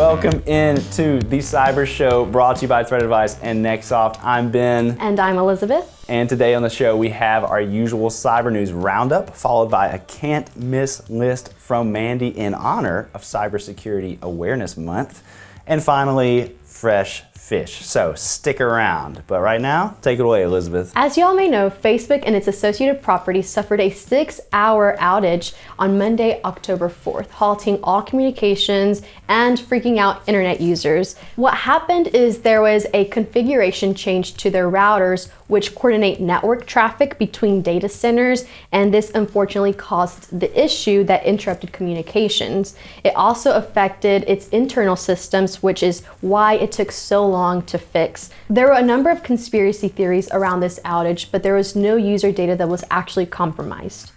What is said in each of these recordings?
Welcome into the Cyber Show, brought to you by ThreatAdvice and NXTsoft. I'm Ben. And I'm Elizabeth. And today on the show, we have our usual cyber news roundup, followed by a can't miss list from Mandy in honor of Cybersecurity Awareness Month. And finally, fresh fish. So stick around. But right now, take it away, Elizabeth. As you all may know, Facebook and its associated properties suffered a 6-hour outage on Monday, October 4th, halting all communications and freaking out internet users. What happened is there was a configuration change to their routers, which coordinate network traffic between data centers, and this unfortunately caused the issue that interrupted communications. It also affected its internal systems, which is why it took so long to fix. There were a number of conspiracy theories around this outage, but there was no user data that was actually compromised,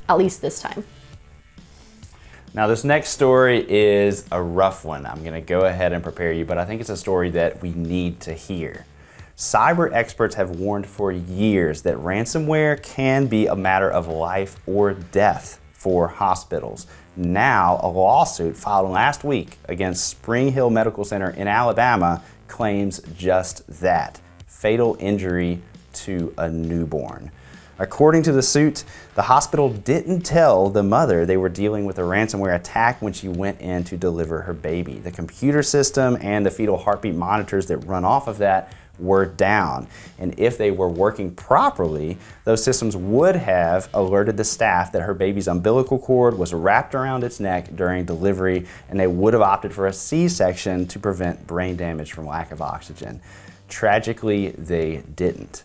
at least this time. Now this next story is a rough one. I'm gonna go ahead and prepare you, but I think it's a story that we need to hear. Cyber experts have warned for years that ransomware can be a matter of life or death for hospitals. Now, a lawsuit filed last week against Spring Hill Medical Center in Alabama claims just that: fatal injury to a newborn. According to the suit, the hospital didn't tell the mother they were dealing with a ransomware attack when she went in to deliver her baby. The computer system and the fetal heartbeat monitors that run off of that were down. And if they were working properly, those systems would have alerted the staff that her baby's umbilical cord was wrapped around its neck during delivery, and they would have opted for a C-section to prevent brain damage from lack of oxygen. Tragically, they didn't.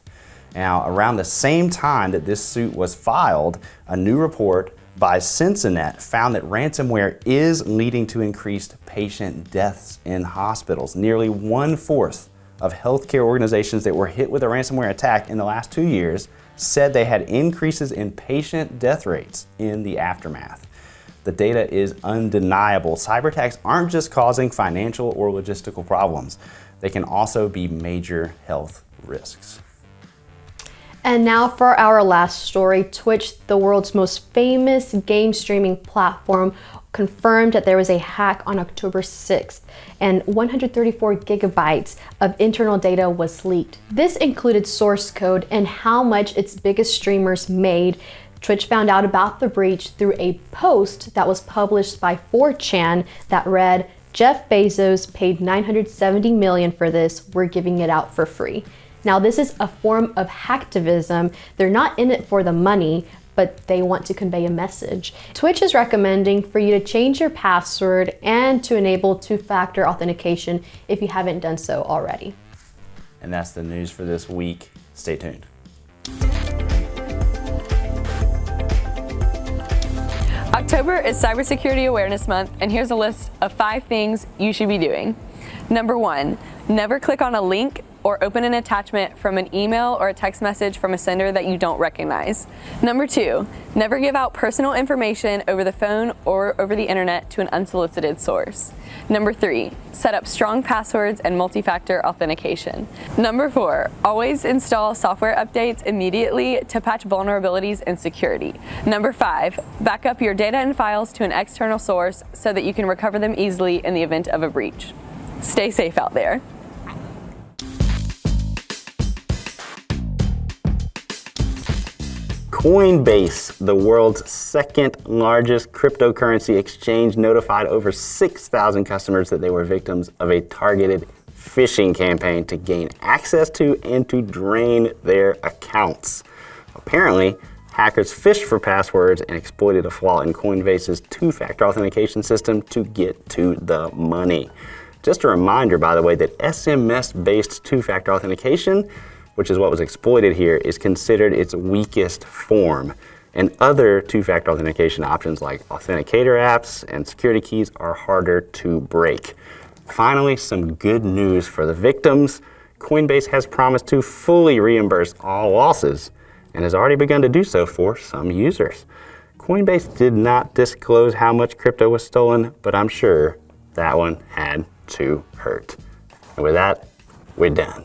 Now, around the same time that this suit was filed, a new report by Cincinnati found that ransomware is leading to increased patient deaths in hospitals. Nearly 1/4 of healthcare organizations that were hit with a ransomware attack in the last 2 years said they had increases in patient death rates in the aftermath. The data is undeniable. Cyber attacks aren't just causing financial or logistical problems. They can also be major health risks. And now for our last story. Twitch, the world's most famous game streaming platform, confirmed that there was a hack on October 6th and 134 gigabytes of internal data was leaked. This included source code and how much its biggest streamers made. Twitch found out about the breach through a post that was published by 4chan that read, "Jeff Bezos paid $970 million for this. We're giving it out for free." Now, this is a form of hacktivism. They're not in it for the money, but they want to convey a message. Twitch is recommending for you to change your password and to enable two-factor authentication if you haven't done so already. And that's the news for this week. Stay tuned. October is Cybersecurity Awareness Month, and here's a list of 5 things you should be doing. Number 1, never click on a link or open an attachment from an email or a text message from a sender that you don't recognize. Number 2, never give out personal information over the phone or over the internet to an unsolicited source. Number 3, set up strong passwords and multi-factor authentication. Number 4, always install software updates immediately to patch vulnerabilities and security. Number 5, back up your data and files to an external source so that you can recover them easily in the event of a breach. Stay safe out there. Coinbase, the world's second largest cryptocurrency exchange, notified over 6,000 customers that they were victims of a targeted phishing campaign to gain access to and to drain their accounts. Apparently, hackers fished for passwords and exploited a flaw in Coinbase's two-factor authentication system to get to the money. Just a reminder, by the way, that SMS-based two-factor authentication, which is what was exploited here, is considered its weakest form. And other two-factor authentication options like authenticator apps and security keys are harder to break. Finally, some good news for the victims. Coinbase has promised to fully reimburse all losses and has already begun to do so for some users. Coinbase did not disclose how much crypto was stolen, but I'm sure that one had to hurt. And with that, we're done.